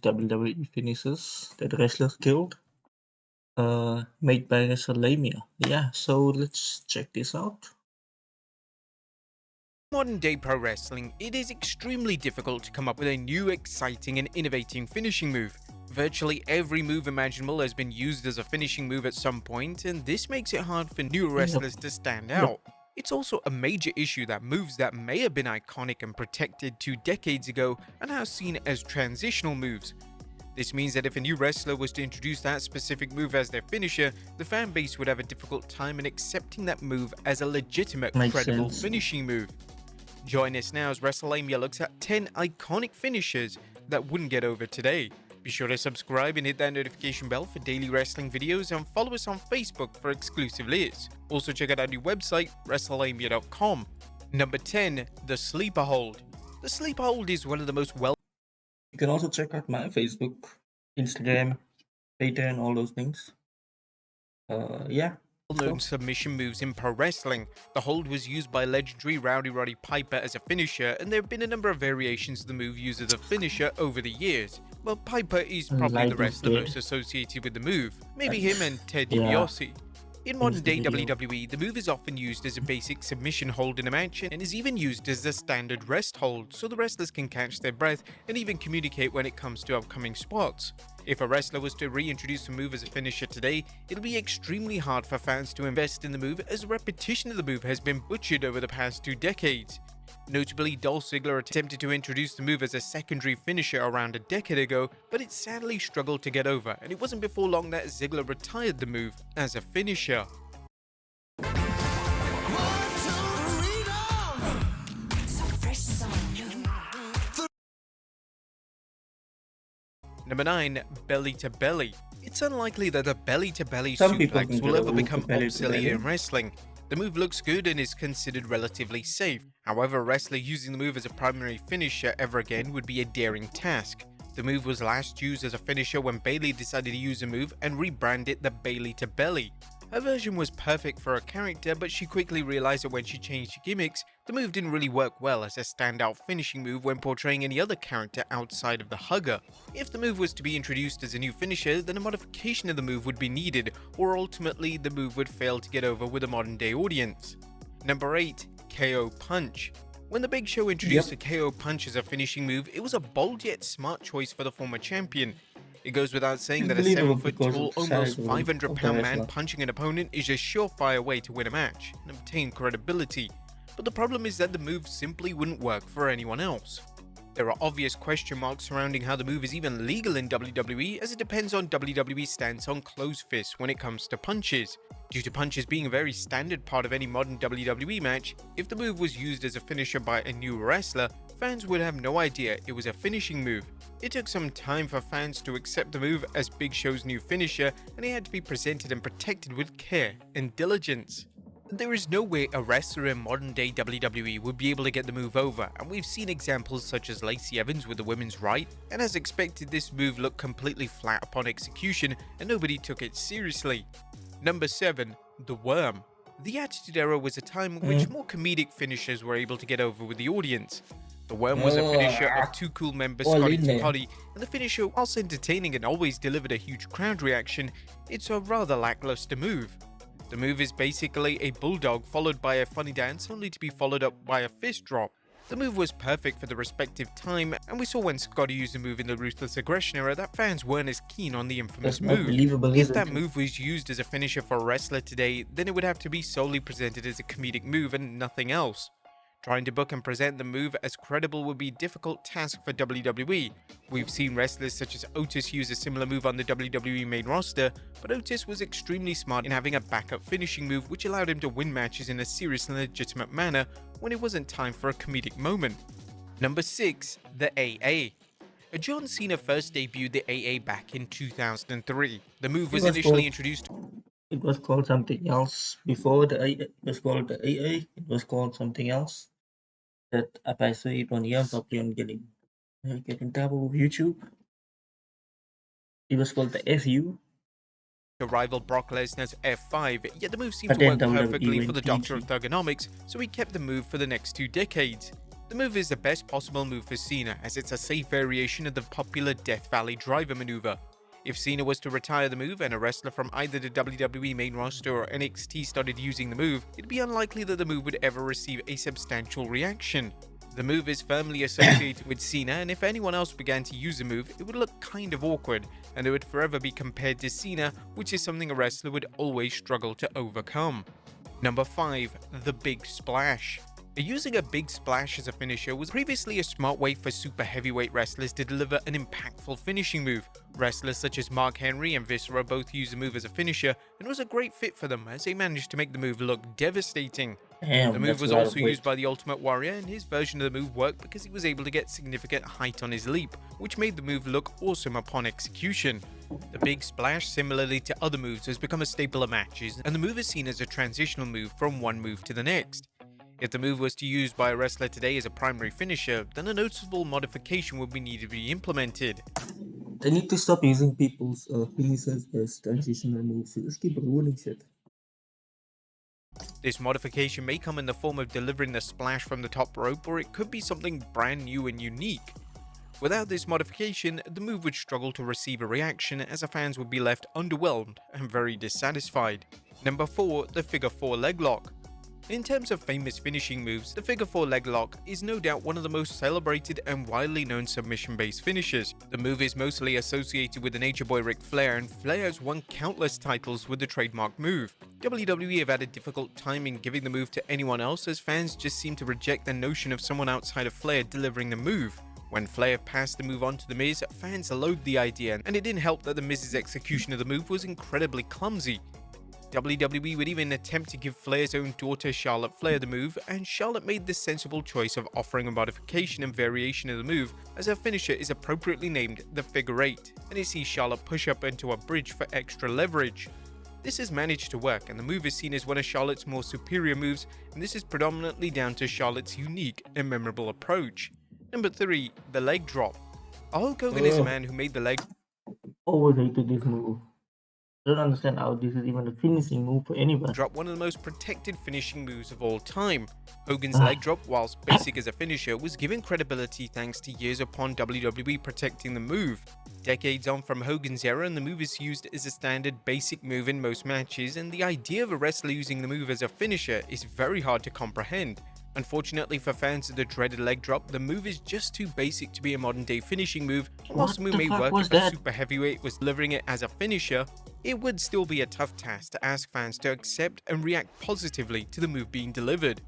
WWE finishes that wrestlers killed, made by WrestleMania. Yeah, so let's check this out. Modern day pro wrestling, it is extremely difficult to come up with a new, exciting, and innovating finishing move. Virtually every move imaginable has been used as a finishing move at some point, and this makes it hard for new wrestlers to stand out. It's also a major issue that moves that may have been iconic and protected 2 decades ago are now seen as transitional moves. This means that if a new wrestler was to introduce that specific move as their finisher, the fan base would have a difficult time in accepting that move as a legitimate, Makes credible sense. finishing move. Join us now as WrestleMania looks at 10 iconic finishers that wouldn't get over today. Be sure to subscribe and hit that notification bell for daily wrestling videos and follow us on Facebook for exclusive lists. Also check out our new website, WrestleMania.com. Number 10. The Sleeper Hold. The Sleeper Hold is one of the most You can also check out my Facebook, Instagram, Twitter, and all those things. Yeah. well-known submission moves in pro wrestling. The hold was used by legendary Rowdy Roddy Piper as a finisher, and there have been a number of variations of the move used as a finisher over the years. Well, Piper is probably the wrestler most associated with the move, maybe him and Ted DiBiase. In modern day WWE, the move is often used as a basic submission hold in a match and is even used as a standard rest hold, so the wrestlers can catch their breath and even communicate when it comes to upcoming spots. If a wrestler was to reintroduce a move as a finisher today, it'll be extremely hard for fans to invest in the move as the repetition of the move has been butchered over the past 2 decades. Notably, Dolph Ziggler attempted to introduce the move as a secondary finisher around a decade ago, but it sadly struggled to get over, and it wasn't before long that Ziggler retired the move as a finisher. Number 9. Belly to Belly. It's unlikely that a belly to belly suplex will ever become obsolete in wrestling. The move looks good and is considered relatively safe. However, a wrestler using the move as a primary finisher ever again would be a daring task. The move was last used as a finisher when Bayley decided to use the move and rebrand it the Bayley to Belly. Her version was perfect for her character, but she quickly realized that when she changed gimmicks, the move didn't really work well as a standout finishing move when portraying any other character outside of the hugger. If the move was to be introduced as a new finisher, then a modification of the move would be needed, or ultimately the move would fail to get over with a modern day audience. Number 8. KO Punch. When the Big Show introduced the KO Punch as a finishing move, it was a bold yet smart choice for the former champion. It goes without saying that a 7-foot-tall, almost 500-pound man punching an opponent is a surefire way to win a match and obtain credibility. But the problem is that the move simply wouldn't work for anyone else. There are obvious question marks surrounding how the move is even legal in WWE, as it depends on WWE's stance on closed fists when it comes to punches. Due to punches being a very standard part of any modern WWE match, if the move was used as a finisher by a new wrestler, fans would have no idea it was a finishing move. It took some time for fans to accept the move as Big Show's new finisher, and it had to be presented and protected with care and diligence. There is no way a wrestler in modern day WWE would be able to get the move over, and we've seen examples such as Lacey Evans with the women's right, and as expected this move looked completely flat upon execution and nobody took it seriously. Number 7. The Worm. The Attitude Era was a time in which more comedic finishers were able to get over with the audience. The Worm was a finisher of Too Cool member Scotty to Potty, and the finisher, whilst entertaining and always delivered a huge crowd reaction, it's a rather lackluster move. The move is basically a bulldog followed by a funny dance only to be followed up by a fist drop. The move was perfect for the respective time, and we saw when Scotty used the move in the Ruthless Aggression era that fans weren't as keen on the infamous move. If that move was used as a finisher for a wrestler today, then it would have to be solely presented as a comedic move and nothing else. Trying to book and present the move as credible would be a difficult task for WWE. We've seen wrestlers such as Otis use a similar move on the WWE main roster, but Otis was extremely smart in having a backup finishing move which allowed him to win matches in a serious and legitimate manner when it wasn't time for a comedic moment. Number 6. The AA. John Cena first debuted the AA back in 2003. The move was initially introduced. It was called something else before the AA. It was called the AA. It was called something else. That apa I say it on here, probably I'm getting trouble with YouTube. It was called the FU. To rival Brock Lesnar's F5, yet the move seemed to work perfectly for the Doctor of Thugonomics, so he kept the move for the next 2 decades. The move is the best possible move for Cena, as it's a safe variation of the popular Death Valley driver maneuver. If Cena was to retire the move and a wrestler from either the WWE main roster or NXT started using the move, it'd be unlikely that the move would ever receive a substantial reaction. The move is firmly associated with Cena, and if anyone else began to use the move, it would look kind of awkward, and it would forever be compared to Cena, which is something a wrestler would always struggle to overcome. Number 5. The Big Splash. Using a big splash as a finisher was previously a smart way for super heavyweight wrestlers to deliver an impactful finishing move. Wrestlers such as Mark Henry and Viscera both used the move as a finisher, and it was a great fit for them as they managed to make the move look devastating. The Damn, move that's a was lot also of used weight. by the Ultimate Warrior, and his version of the move worked because he was able to get significant height on his leap, which made the move look awesome upon execution. The Big Splash, similarly to other moves, has become a staple of matches, and the move is seen as a transitional move from one move to the next. If the move was to be used by a wrestler today as a primary finisher, then a noticeable modification would be needed to be implemented. They need to stop using people's penises as transitional moves. They just keep ruining shit. This modification may come in the form of delivering the splash from the top rope, or it could be something brand new and unique. Without this modification, the move would struggle to receive a reaction, as the fans would be left underwhelmed and very dissatisfied. Number 4. The Figure 4 Leg Lock. In terms of famous finishing moves, the Figure 4 Leg Lock is no doubt one of the most celebrated and widely known submission-based finishers. The move is mostly associated with the Nature Boy Ric Flair, and Flair has won countless titles with the trademark move. WWE have had a difficult time in giving the move to anyone else, as fans just seem to reject the notion of someone outside of Flair delivering the move. When Flair passed the move on to The Miz, fans loathed the idea, and it didn't help that The Miz's execution of the move was incredibly clumsy. WWE would even attempt to give Flair's own daughter Charlotte Flair the move, and Charlotte made the sensible choice of offering a modification and variation of the move, as her finisher is appropriately named the Figure 8, and it sees Charlotte push up into a bridge for extra leverage. This has managed to work, and the move is seen as one of Charlotte's more superior moves, and this is predominantly down to Charlotte's unique and memorable approach. Number 3. The Leg Drop. Hulk Hogan is a man who made the leg Always hated this move. I don't understand how this is even a finishing move for anyone. drop one of the most protected finishing moves of all time. Hogan's Ah, leg drop, whilst basic as a finisher, was given credibility thanks to years upon WWE protecting the move. Decades on from Hogan's era, and the move is used as a standard basic move in most matches, and the idea of a wrestler using the move as a finisher is very hard to comprehend. Unfortunately for fans of the dreaded leg drop, the move is just too basic to be a modern day finishing move, and whilst what the move the may fuck work was if a that? super heavyweight was delivering it as a finisher, it would still be a tough task to ask fans to accept and react positively to the move being delivered.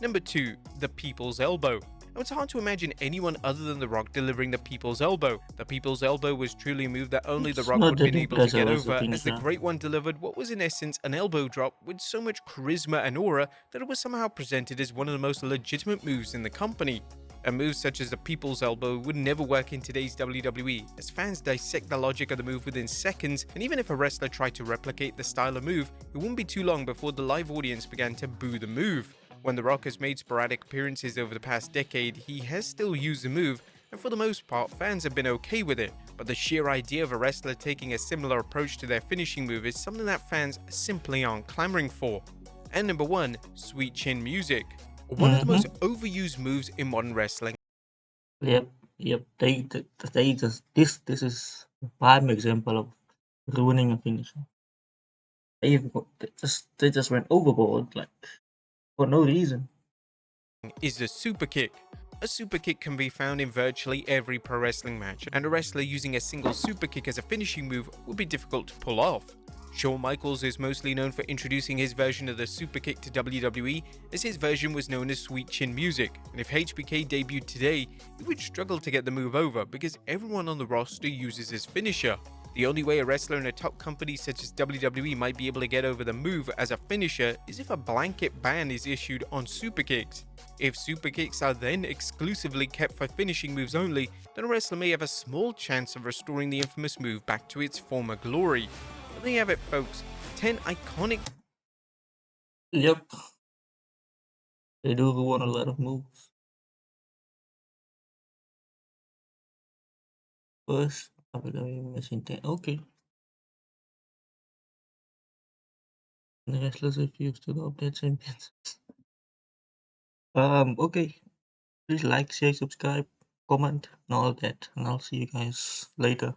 Number 2. The People's Elbow. Now, it's hard to imagine anyone other than The Rock delivering the People's Elbow. The People's Elbow was truly a move that only The It's Rock not would have that been able to get impressive as a over, as the finisher. Great One delivered what was in essence an elbow drop with so much charisma and aura that it was somehow presented as one of the most legitimate moves in the company. A move such as the People's Elbow would never work in today's WWE, as fans dissect the logic of the move within seconds, and even if a wrestler tried to replicate the style of move, it wouldn't be too long before the live audience began to boo the move. When The Rock has made sporadic appearances over the past decade, he has still used the move, and for the most part, fans have been okay with it, but the sheer idea of a wrestler taking a similar approach to their finishing move is something that fans simply aren't clamoring for. And number 1, Sweet Chin Music. One of the most Mm-hmm. overused moves in modern wrestling. Yep, yep. They just this is a prime example of ruining a finisher. They just went overboard like for no reason. Is the super kick. A super kick can be found in virtually every pro wrestling match, and a wrestler using a single super kick as a finishing move would be difficult to pull off. Shawn Michaels is mostly known for introducing his version of the super kick to WWE, as his version was known as Sweet Chin Music, and if HBK debuted today, he would struggle to get the move over because everyone on the roster uses his finisher. The only way a wrestler in a top company such as WWE might be able to get over the move as a finisher is if a blanket ban is issued on super kicks. If super kicks are then exclusively kept for finishing moves only, then a wrestler may have a small chance of restoring the infamous move back to its former glory. But there you have it, folks. 10 iconic Yep, they do ruin a lot of moves. First, WWE machine 10. Okay. The wrestlers refuse to adopt their champions. Okay. Please like, share, subscribe, comment, and all that. And I'll see you guys later.